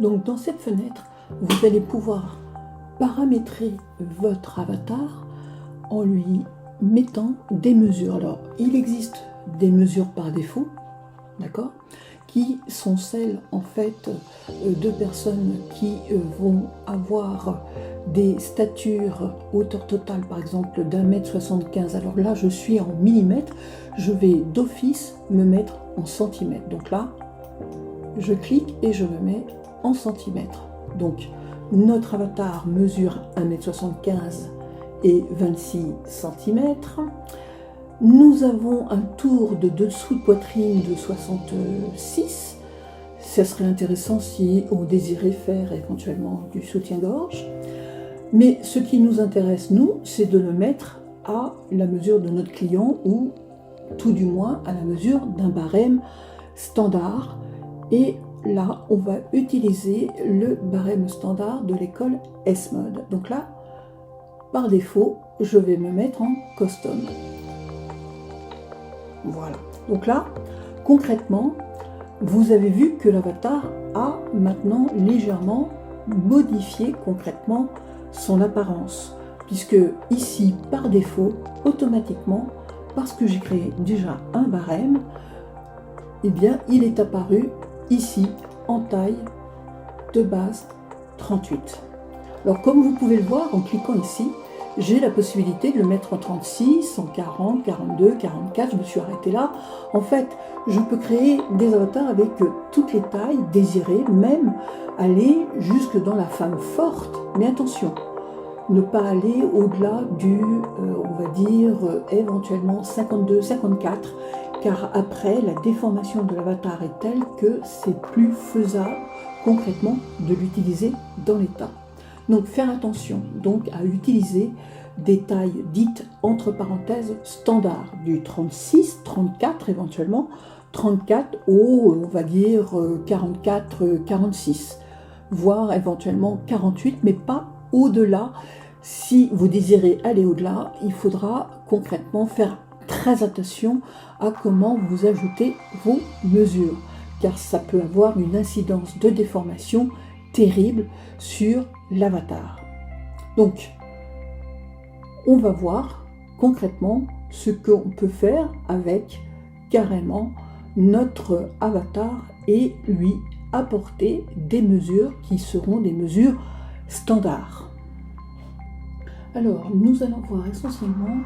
Donc dans cette fenêtre, vous allez pouvoir paramétrer votre avatar en lui mettant des mesures. Alors, il existe des mesures par défaut, d'accord, qui sont celles en fait de personnes qui vont avoir des statures hauteur totale par exemple d'1,75 m. Alors là, je suis en millimètres, je vais d'office me mettre en centimètres. Donc là, je clique et je me mets en centimètres. Donc, notre avatar mesure 1,75 m et 26 cm. Nous avons un tour de dessous de poitrine de 66. Ça serait intéressant si on désirait faire éventuellement du soutien-gorge. Mais ce qui nous intéresse, nous, c'est de le mettre à la mesure de notre client ou tout du moins à la mesure d'un barème standard. Et là, on va utiliser le barème standard de l'école S-Mode. Donc là, par défaut, je vais me mettre en custom. Voilà. Donc là, concrètement, vous avez vu que l'avatar a maintenant légèrement modifié concrètement son apparence. Puisque ici, par défaut, automatiquement, parce que j'ai créé déjà un barème, eh bien, il est apparu ici en taille de base 38. Alors comme vous pouvez le voir en cliquant ici, j'ai la possibilité de le mettre en 36, en 40, 42, 44, je me suis arrêtée là. En fait, je peux créer des avatars avec toutes les tailles désirées, même aller jusque dans la femme forte. Mais attention, ne pas aller au-delà du, on va dire, éventuellement 52, 54, car après, la déformation de l'avatar est telle que c'est plus faisable concrètement de l'utiliser dans l'état. Donc faire attention donc à utiliser des tailles dites entre parenthèses standards, du 36, 34 éventuellement, 34 au, on va dire, 44, 46, voire éventuellement 48, mais pas au-delà. Si vous désirez aller au-delà, il faudra concrètement faire très attention à comment vous ajoutez vos mesures, car ça peut avoir une incidence de déformation terrible sur l'avatar. Donc, on va voir concrètement ce qu'on peut faire avec carrément notre avatar et lui apporter des mesures qui seront des mesures standards. Alors, nous allons voir essentiellement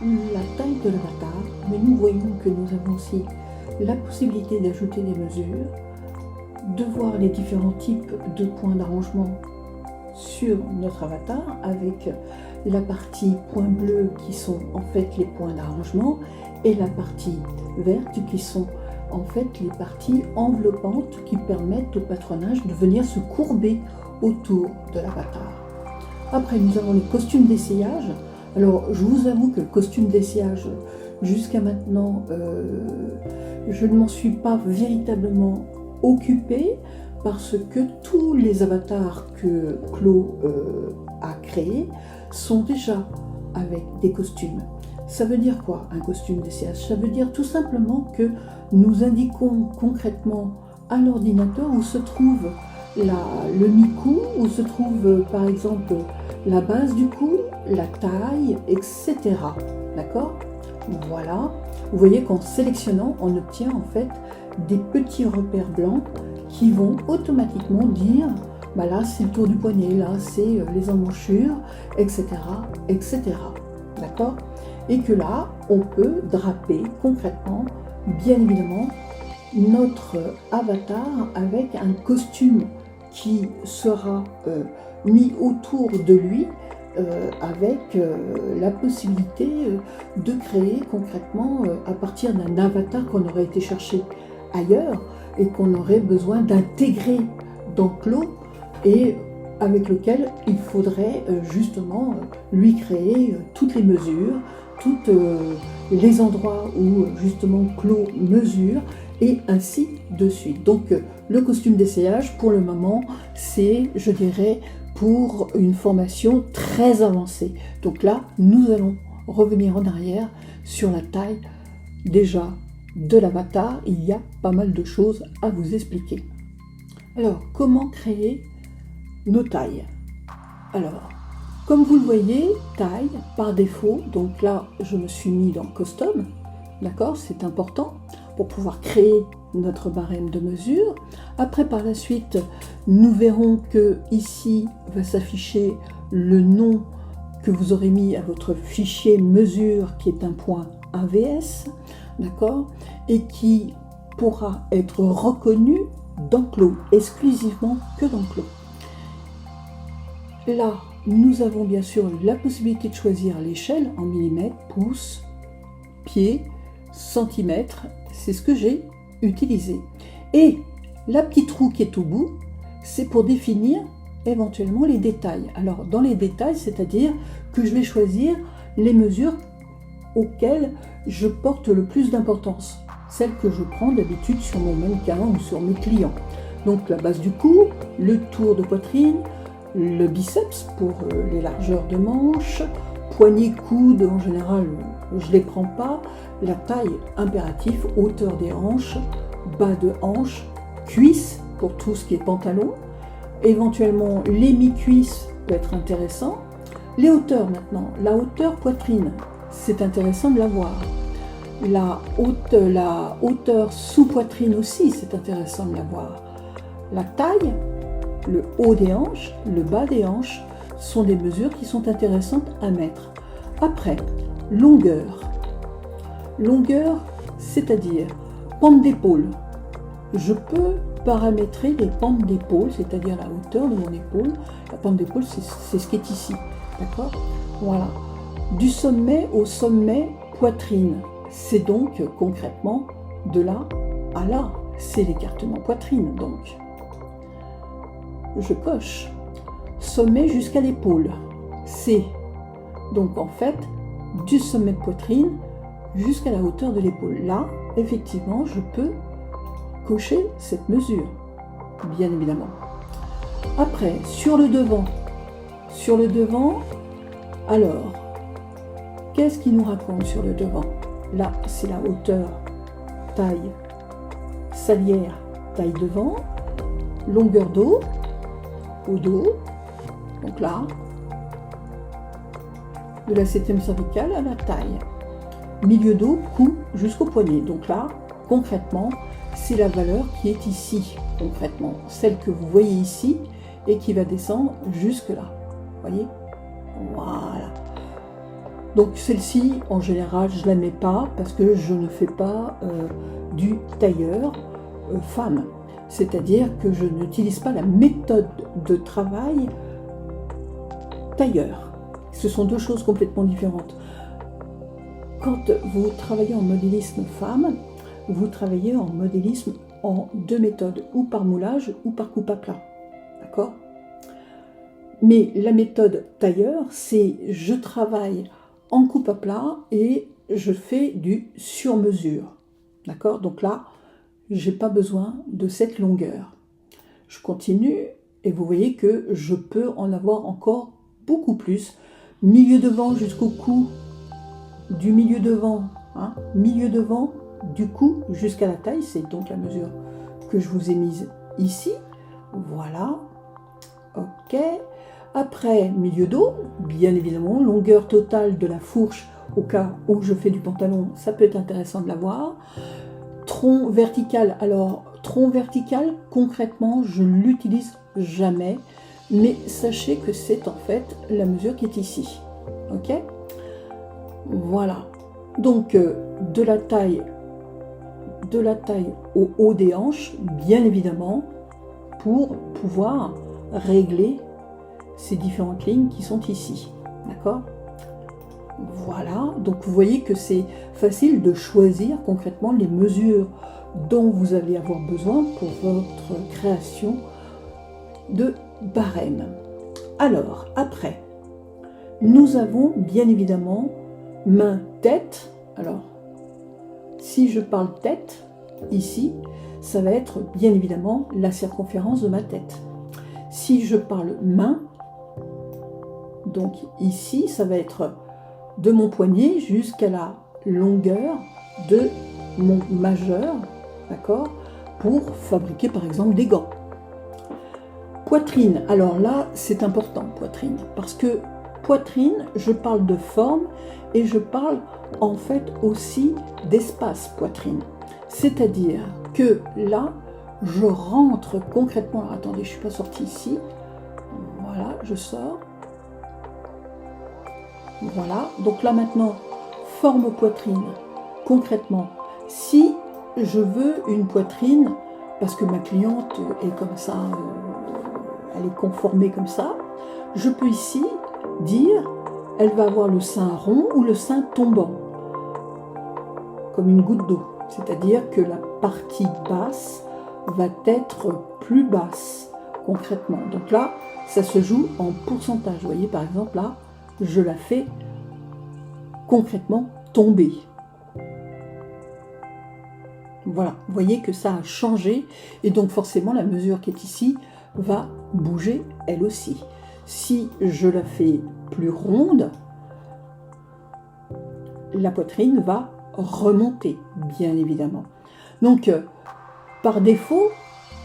la taille de l'avatar, mais nous voyons que nous avons aussi la possibilité d'ajouter des mesures, de voir les différents types de points d'arrangement sur notre avatar avec la partie points bleus qui sont en fait les points d'arrangement et la partie verte qui sont en fait les parties enveloppantes qui permettent au patronage de venir se courber autour de l'avatar. Après, nous avons le costume d'essayage. Alors, je vous avoue que le costume d'essayage, jusqu'à maintenant, je ne m'en suis pas véritablement occupée parce que tous les avatars que Claude a créés sont déjà avec des costumes. Ça veut dire quoi, un costume d'essayage? Ça veut dire tout simplement que nous indiquons concrètement à l'ordinateur où se trouve le mi-cou, où se trouve par exemple la base du cou, la taille, etc. D'accord? Voilà. Vous voyez qu'en sélectionnant, on obtient en fait des petits repères blancs qui vont automatiquement dire bah là c'est le tour du poignet, là c'est les emmanchures, etc. etc. D'accord? Et que là, on peut draper concrètement, bien évidemment, notre avatar avec un costume qui sera mis autour de lui avec la possibilité de créer concrètement à partir d'un avatar qu'on aurait été chercher ailleurs et qu'on aurait besoin d'intégrer dans Claude et avec lequel il faudrait justement lui créer toutes les mesures, tous les endroits où justement Claude mesure et ainsi de suite. Donc le costume d'essayage pour le moment c'est, je dirais, pour une formation très avancée. Donc là nous allons revenir en arrière sur la taille déjà de l'avatar. Il y a pas mal de choses à vous expliquer. Alors, comment créer nos tailles? Alors, comme vous le voyez, taille par défaut, donc là je me suis mis dans custom, d'accord, c'est important pour pouvoir créer notre barème de mesure. Après par la suite, nous verrons que ici va s'afficher le nom que vous aurez mis à votre fichier mesure qui est un point AVS, d'accord, et qui pourra être reconnu d'Enclos, exclusivement que d'Enclos. Là, nous avons bien sûr la possibilité de choisir l'échelle en millimètres, pouces, pieds, centimètres. C'est ce que j'ai utilisé. Et la petite roue qui est au bout, c'est pour définir éventuellement les détails. Alors, dans les détails, c'est-à-dire que je vais choisir les mesures auxquelles je porte le plus d'importance. Celles que je prends d'habitude sur mon mannequin ou sur mes clients. Donc, la base du cou, le tour de poitrine, le biceps pour les largeurs de manches, poignet, coude, en général je ne les prends pas, la taille impératif, hauteur des hanches, bas de hanches, cuisses pour tout ce qui est pantalon, éventuellement les mi-cuisses peut être intéressant, les hauteurs maintenant, la hauteur poitrine, c'est intéressant de la voir, la hauteur sous poitrine aussi c'est intéressant de la voir, la taille, le haut des hanches, le bas des hanches sont des mesures qui sont intéressantes à mettre. Après, longueur. Longueur, c'est-à-dire pente d'épaule. Je peux paramétrer les pentes d'épaule, c'est-à-dire la hauteur de mon épaule. La pente d'épaule, c'est ce qui est ici. D'accord? Voilà. Du sommet au sommet poitrine. C'est donc concrètement de là à là. C'est l'écartement poitrine, donc. Je coche. Sommet jusqu'à l'épaule. C'est donc en fait du sommet de poitrine jusqu'à la hauteur de l'épaule. Là, effectivement, je peux cocher cette mesure, bien évidemment. Après, sur le devant. Sur le devant, alors, qu'est-ce qu'il nous raconte sur le devant? Là, c'est la hauteur, taille, salière, taille devant, longueur dos, au dos, donc là, de la septième cervicale à la taille, milieu dos, cou jusqu'au poignet. Donc là, concrètement, c'est la valeur qui est ici, concrètement, celle que vous voyez ici et qui va descendre jusque là. Voyez? Voilà. Donc celle-ci, en général, je ne la mets pas parce que je ne fais pas du tailleur femme. C'est-à-dire que je n'utilise pas la méthode de travail tailleur. Ce sont deux choses complètement différentes. Quand vous travaillez en modélisme femme, vous travaillez en modélisme en deux méthodes, ou par moulage ou par coupe à plat. D'accord? Mais la méthode tailleur, c'est je travaille en coupe à plat et je fais du sur-mesure. D'accord? Donc là, j'ai pas besoin de cette longueur. Je continue et vous voyez que je peux en avoir encore beaucoup plus. Milieu devant jusqu'au cou, du milieu devant, milieu devant, du cou jusqu'à la taille, c'est donc la mesure que je vous ai mise ici. Voilà. Ok. Après, milieu dos, bien évidemment, longueur totale de la fourche au cas où je fais du pantalon, ça peut être intéressant de la voir. Tronc vertical, alors tronc vertical, concrètement, je ne l'utilise jamais, mais sachez que c'est en fait la mesure qui est ici. Ok? Voilà. Donc, de la taille au haut des hanches, bien évidemment, pour pouvoir régler ces différentes lignes qui sont ici. D'accord? Voilà, donc vous voyez que c'est facile de choisir concrètement les mesures dont vous allez avoir besoin pour votre création de barème. Alors, après, nous avons bien évidemment main, tête. Alors, si je parle tête, ici, ça va être bien évidemment la circonférence de ma tête. Si je parle main, donc ici, ça va être de mon poignet jusqu'à la longueur de mon majeur, d'accord, pour fabriquer par exemple des gants. Poitrine, alors là, c'est important, poitrine, parce que poitrine, je parle de forme et je parle en fait aussi d'espace poitrine. C'est-à-dire que là, je rentre concrètement, alors attendez, je ne suis pas sortie ici, voilà, je sors, voilà, donc là maintenant, forme poitrine, concrètement, si je veux une poitrine, parce que ma cliente est comme ça, elle est conformée comme ça, je peux ici dire, elle va avoir le sein rond ou le sein tombant, comme une goutte d'eau. C'est-à-dire que la partie basse va être plus basse, concrètement. Donc là, ça se joue en pourcentage. Vous voyez, par exemple, là, je la fais concrètement tomber. Voilà, vous voyez que ça a changé, et donc forcément, la mesure qui est ici va bouger, elle aussi. Si je la fais plus ronde, la poitrine va remonter, bien évidemment. Donc, par défaut,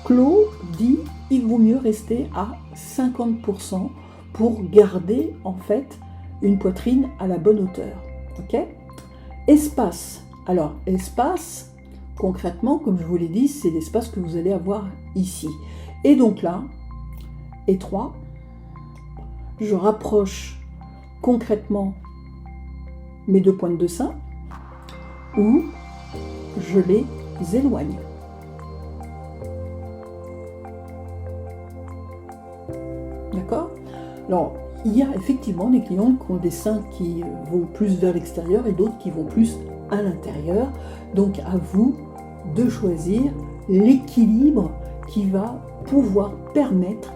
Claude dit il vaut mieux rester à 50% pour garder en fait une poitrine à la bonne hauteur. Ok ? Espace. Alors, espace, concrètement, comme je vous l'ai dit, c'est l'espace que vous allez avoir ici. Et donc là, étroit, je rapproche concrètement mes deux pointes de sein ou je les éloigne. D'accord ? Alors, il y a effectivement des clients qui ont des seins qui vont plus vers l'extérieur et d'autres qui vont plus à l'intérieur. Donc, à vous de choisir l'équilibre qui va pouvoir permettre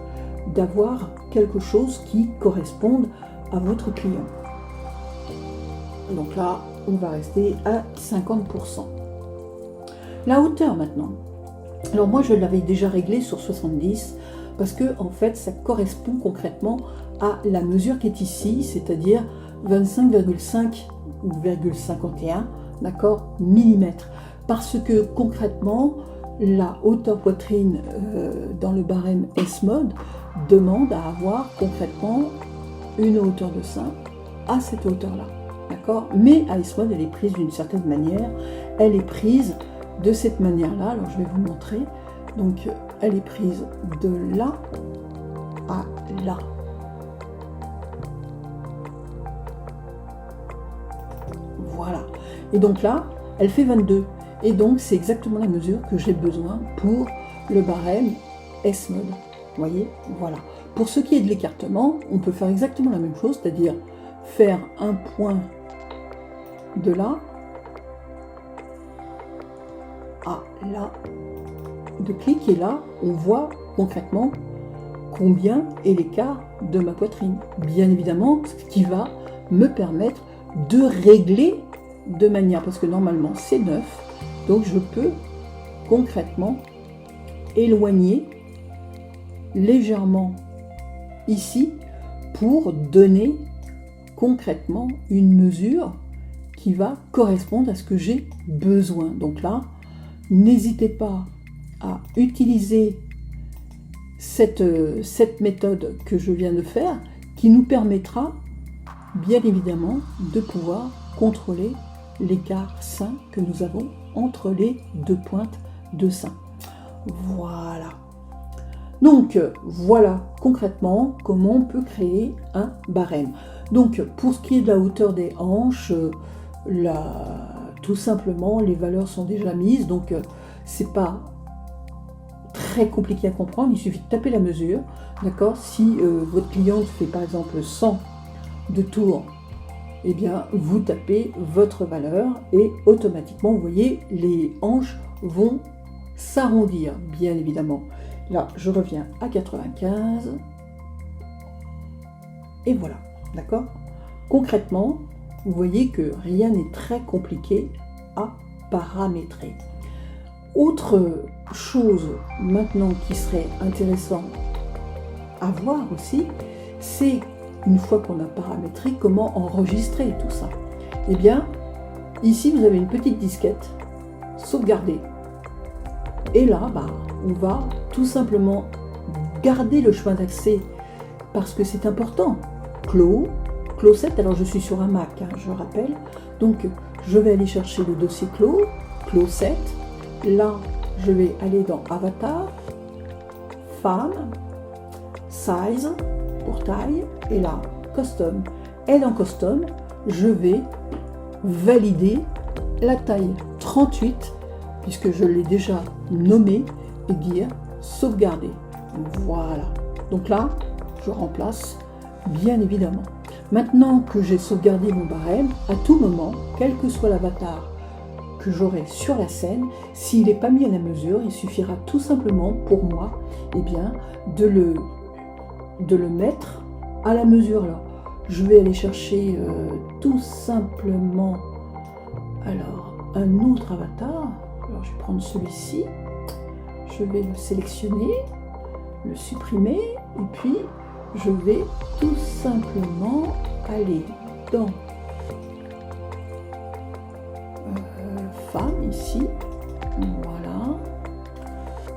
d'avoir quelque chose qui corresponde à votre client. Donc là, on va rester à 50%. La hauteur maintenant. Alors moi, je l'avais déjà réglé sur 70 parce que en fait, ça correspond concrètement à la mesure qui est ici, c'est-à-dire 25,5 ou 0,51, d'accord, millimètres. Parce que concrètement, la hauteur poitrine dans le barème S-Mode demande à avoir concrètement une hauteur de sein à cette hauteur-là. D'accord ? Mais à S-Mode, elle est prise d'une certaine manière. Elle est prise de cette manière-là. Alors, je vais vous montrer. Donc, elle est prise de là à là. Voilà. Et donc là, elle fait 22. Et donc, c'est exactement la mesure que j'ai besoin pour le barème S-Mode. Vous voyez ? Voilà. Pour ce qui est de l'écartement, on peut faire exactement la même chose, c'est-à-dire faire un point de là à là de clic, et là, on voit concrètement combien est l'écart de ma poitrine. Bien évidemment, ce qui va me permettre de régler de manière, parce que normalement c'est 9, donc je peux concrètement éloigner légèrement ici pour donner concrètement une mesure qui va correspondre à ce que j'ai besoin. Donc là, n'hésitez pas à utiliser cette méthode que je viens de faire, qui nous permettra bien évidemment de pouvoir contrôler l'écart sein que nous avons entre les deux pointes de sein. Voilà. Donc voilà concrètement comment on peut créer un barème. Donc pour ce qui est de la hauteur des hanches, tout simplement les valeurs sont déjà mises, donc c'est pas très compliqué à comprendre, il suffit de taper la mesure, d'accord. Si votre cliente fait par exemple 100 de tours, eh bien vous tapez votre valeur et automatiquement vous voyez les hanches vont s'arrondir, bien évidemment. Là je reviens à 95 et voilà, d'accord. Concrètement, vous voyez que rien n'est très compliqué à paramétrer. Autre chose maintenant qui serait intéressant à voir aussi, c'est une fois qu'on a paramétré, comment enregistrer tout ça. Eh bien, ici vous avez une petite disquette, sauvegarder. Et là, on va tout simplement gardez le chemin d'accès parce que c'est important. Closet, alors je suis sur un Mac, hein, je rappelle. Donc je vais aller chercher le dossier Closet. Là, je vais aller dans Avatar, Femme, Size pour taille, et là, Custom. Et dans Custom, je vais valider la taille 38, puisque je l'ai déjà nommé, et dire sauvegarder. Voilà. Donc là, je remplace, bien évidemment. Maintenant que j'ai sauvegardé mon barème, à tout moment, quel que soit l'avatar que j'aurai sur la scène, s'il n'est pas mis à la mesure, il suffira tout simplement pour moi eh bien, de le mettre à la mesure là. Je vais aller chercher tout simplement alors un autre avatar. Alors je vais prendre celui-ci, je vais le sélectionner, le supprimer et puis je vais tout simplement aller dans femme ici, voilà,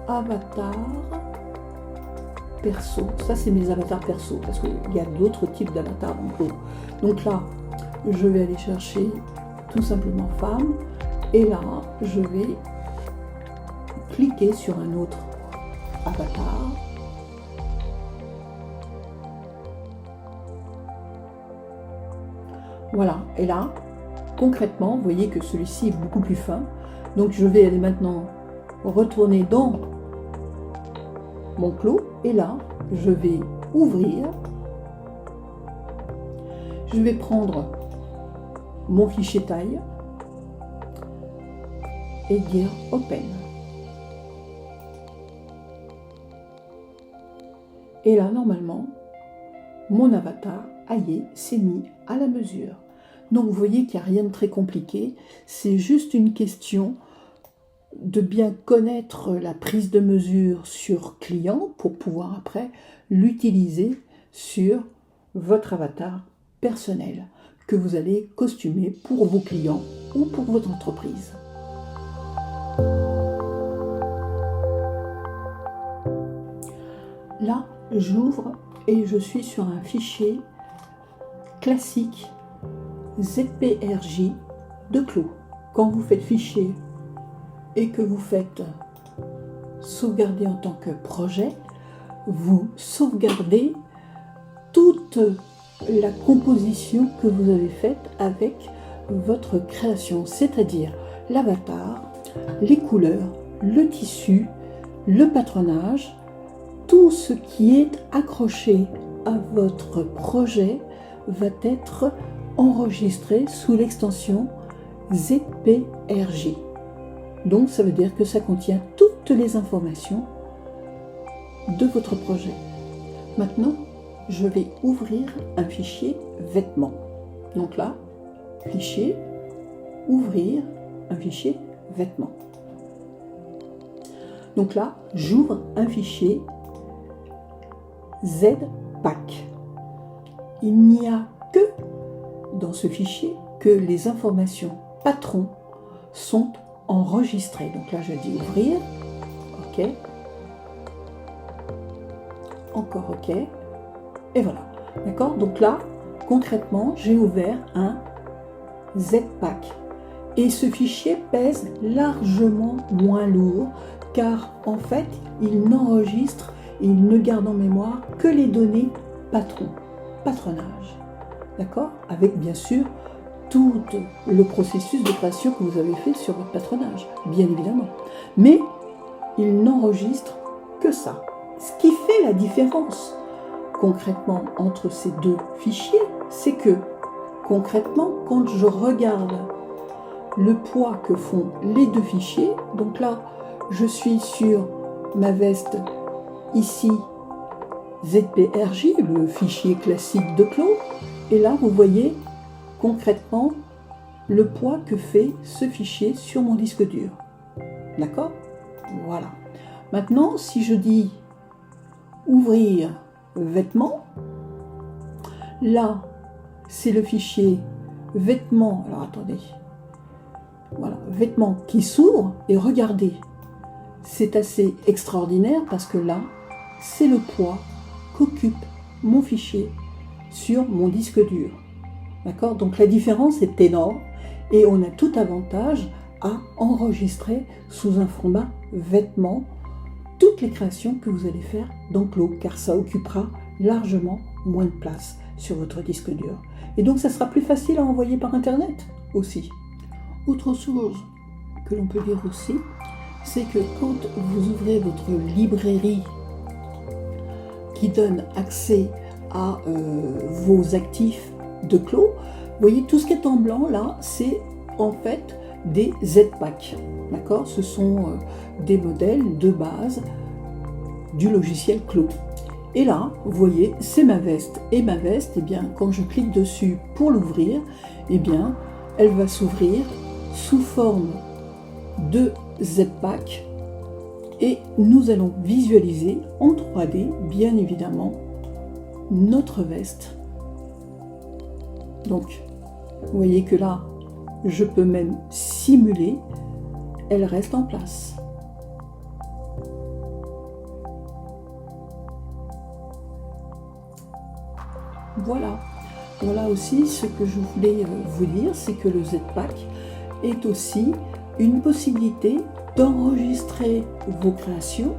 avatar perso, ça c'est mes avatars perso parce qu'il y a d'autres types d'avatars en gros. Donc là je vais aller chercher tout simplement femme et là je vais cliquer sur un autre avatar. Voilà, et là, concrètement, vous voyez que celui-ci est beaucoup plus fin. Donc je vais aller maintenant retourner dans mon clos. Et là, je vais ouvrir. Je vais prendre mon fichier taille et dire Open. Et là, normalement, mon avatar Aïe s'est mis à la mesure. Donc vous voyez qu'il n'y a rien de très compliqué, c'est juste une question de bien connaître la prise de mesure sur client pour pouvoir après l'utiliser sur votre avatar personnel que vous allez costumer pour vos clients ou pour votre entreprise. Là, j'ouvre et je suis sur un fichier classique ZPRJ de Clos. Quand vous faites fichier et que vous faites sauvegarder en tant que projet, vous sauvegardez toute la composition que vous avez faite avec votre création, c'est-à-dire l'avatar, les couleurs, le tissu, le patronage, tout ce qui est accroché à votre projet va être enregistré sous l'extension ZPRJ. Donc ça veut dire que ça contient toutes les informations de votre projet. Maintenant, je vais ouvrir un fichier vêtements. Donc là, fichier, ouvrir un fichier vêtements. Donc là, j'ouvre un fichier ZPack. Il n'y a que dans ce fichier que les informations patrons sont enregistrées. Donc là, je dis ouvrir, OK, encore OK, et voilà. D'accord? Donc là, concrètement, j'ai ouvert un ZPack. Et ce fichier pèse largement moins lourd, car en fait, il n'enregistre et il ne garde en mémoire que les données patronage. D'accord? Avec bien sûr tout le processus de création que vous avez fait sur votre patronage, bien évidemment. Mais il n'enregistre que ça. Ce qui fait la différence concrètement entre ces deux fichiers, c'est que concrètement, quand je regarde le poids que font les deux fichiers, donc là, je suis sur ma veste ici, ZPRJ, le fichier classique de Clos, et là, vous voyez concrètement le poids que fait ce fichier sur mon disque dur. D'accord? Voilà. Maintenant, si je dis ouvrir vêtements, là, c'est le fichier vêtements. Alors, attendez. Voilà, vêtements qui s'ouvrent, et regardez, c'est assez extraordinaire parce que là, c'est le poids qu'occupe mon fichier sur mon disque dur. D'accord? Donc la différence est énorme et on a tout avantage à enregistrer sous un format vêtement toutes les créations que vous allez faire dans Clos, car ça occupera largement moins de place sur votre disque dur. Et donc ça sera plus facile à envoyer par internet aussi. Autre chose que l'on peut dire aussi, c'est que quand vous ouvrez votre librairie qui donne accès à vos actifs de Clos, vous voyez tout ce qui est en blanc là, c'est en fait des Z-Pack. D'accord? Ce sont des modèles de base du logiciel Clos. Et là, vous voyez, c'est ma veste. Et ma veste, eh bien, quand je clique dessus pour l'ouvrir, eh bien, elle va s'ouvrir sous forme de Z-Pack. Et nous allons visualiser en 3D, bien évidemment, notre veste. Donc, vous voyez que là, je peux même simuler, elle reste en place. Voilà. Voilà aussi ce que je voulais vous dire, c'est que le Z-Pack est aussi une possibilité d'enregistrer vos créations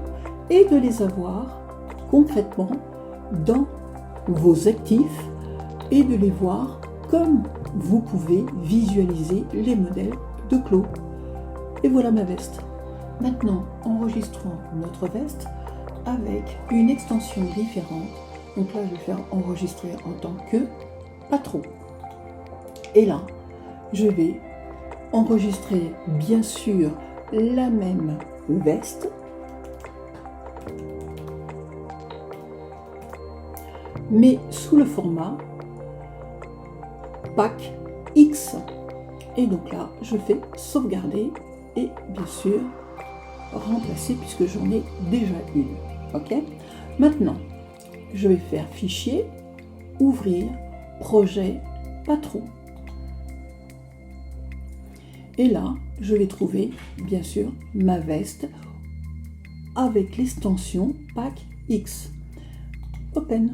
et de les avoir concrètement dans vos actifs et de les voir comme vous pouvez visualiser les modèles de Clos. Et voilà ma veste. Maintenant, enregistrons notre veste avec une extension différente. Donc là, je vais faire enregistrer en tant que patron. Et là, je vais enregistrer bien sûr la même veste, mais sous le format pack X. Et donc là, je fais sauvegarder et bien sûr remplacer puisque j'en ai déjà une. Ok? Maintenant, je vais faire fichier, ouvrir, projet, patron. Et là, je vais trouver bien sûr ma veste avec l'extension pack X. Open.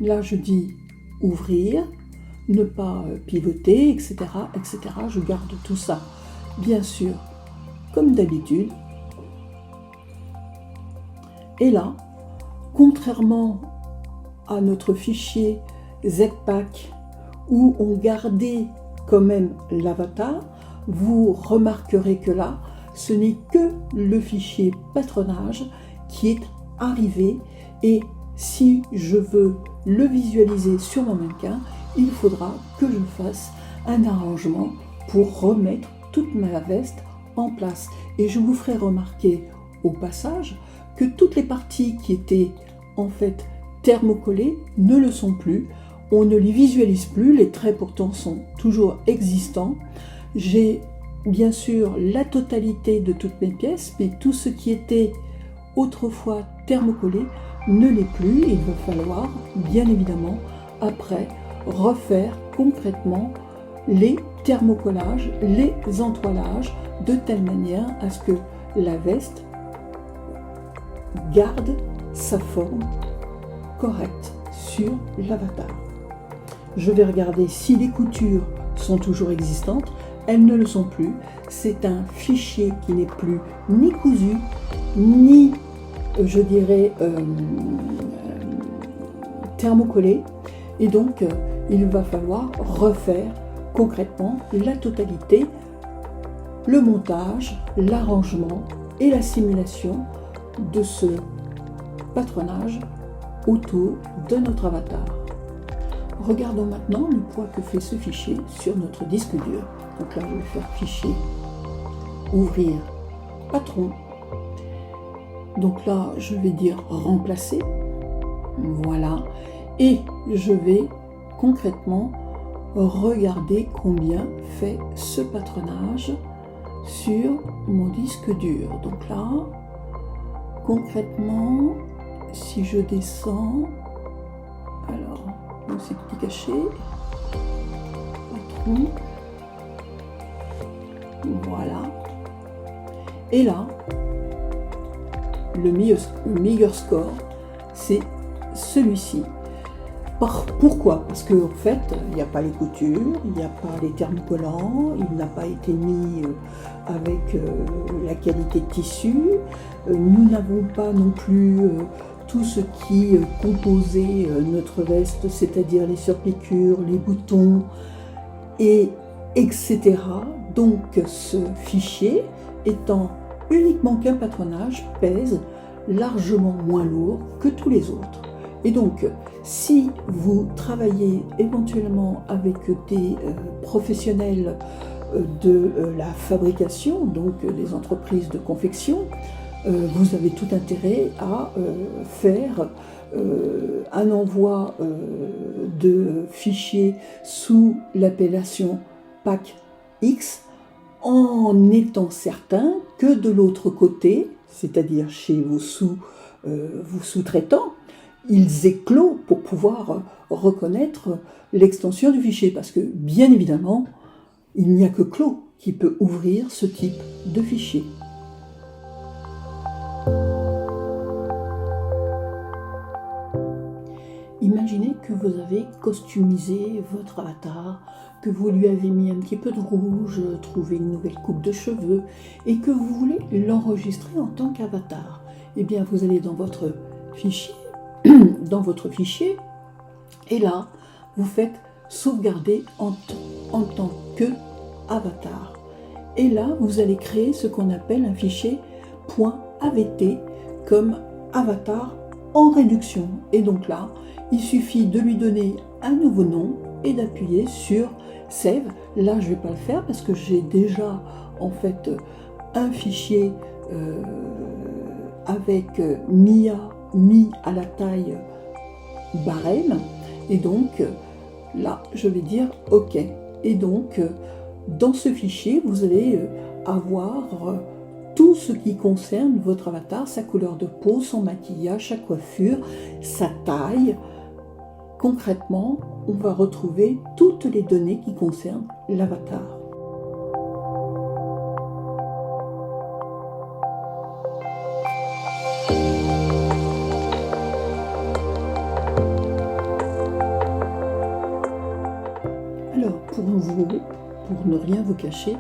Là, je dis ouvrir, ne pas pivoter, etc., etc. Je garde tout ça, bien sûr, comme d'habitude. Et là, contrairement à notre fichier Z-Pack où on gardait quand même l'avatar, vous remarquerez que là, ce n'est que le fichier patronage qui est arrivé et si je veux le visualiser sur mon mannequin, il faudra que je fasse un arrangement pour remettre toute ma veste en place. Et je vous ferai remarquer au passage que toutes les parties qui étaient en fait thermocollées ne le sont plus. On ne les visualise plus, les traits pourtant sont toujours existants. J'ai bien sûr la totalité de toutes mes pièces, mais tout ce qui était autrefois thermocollé ne l'est plus. Il va falloir bien évidemment après refaire concrètement les thermocollages, les entoilages de telle manière à ce que la veste garde sa forme correcte sur l'avatar. Je vais regarder si les coutures sont toujours existantes. Elles ne le sont plus. C'est un fichier qui n'est plus ni cousu, ni, je dirais, thermocollé. Et donc, il va falloir refaire concrètement la totalité, le montage, l'arrangement et la simulation de ce patronage autour de notre avatar. Regardons maintenant le poids que fait ce fichier sur notre disque dur. Donc là, je vais faire fichier, ouvrir, patron. Donc là, je vais dire remplacer. Voilà. Et je vais concrètement regarder combien fait ce patronage sur mon disque dur. Donc là, concrètement, si je descends, alors, c'est petit caché, patron, voilà. Et là, le meilleur score c'est celui-ci. Pourquoi? Parce qu'en fait, il n'y a pas les coutures, il n'y a pas les termes collants, il n'a pas été mis avec la qualité de tissu. Nous n'avons pas non plus tout ce qui composait notre veste, c'est-à-dire les surpiqûres, les boutons, etc. Donc ce fichier, étant uniquement qu'un patronage, pèse largement moins lourd que tous les autres. Et donc, si vous travaillez éventuellement avec des professionnels de la fabrication, donc des entreprises de confection, vous avez tout intérêt à faire un envoi de fichiers sous l'appellation PAC X, en étant certain que de l'autre côté, c'est-à-dire chez vos sous-traitants, ils éclosent pour pouvoir reconnaître l'extension du fichier. Parce que, bien évidemment, il n'y a que Clos qui peut ouvrir ce type de fichier. Imaginez que vous avez costumisé votre avatar, que vous lui avez mis un petit peu de rouge, trouvé une nouvelle coupe de cheveux, et que vous voulez l'enregistrer en tant qu'avatar. Eh bien, vous allez dans votre fichier, et là, vous faites sauvegarder en tant que avatar. Et là, vous allez créer ce qu'on appelle un fichier .avt comme avatar en réduction. Et donc là, il suffit de lui donner un nouveau nom et d'appuyer sur Save. Là, je ne vais pas le faire parce que j'ai déjà en fait un fichier avec Mia mis à la taille barème. Et donc là, je vais dire OK. Et donc, dans ce fichier, vous allez avoir tout ce qui concerne votre avatar, sa couleur de peau, son maquillage, sa coiffure, sa taille. Concrètement, on va retrouver toutes les données qui concernent l'avatar. Alors, pour ne rien vous cacher,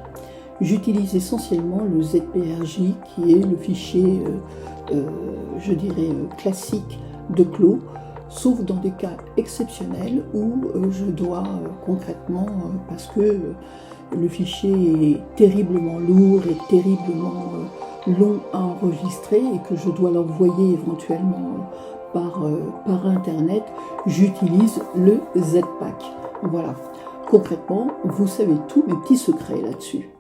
j'utilise essentiellement le ZPRJ qui est le fichier, je dirais, classique de Clos, sauf dans des cas exceptionnels où je dois concrètement, parce que le fichier est terriblement lourd et terriblement long à enregistrer et que je dois l'envoyer éventuellement par internet, j'utilise le ZPack. Voilà. Concrètement, vous savez tous mes petits secrets là-dessus.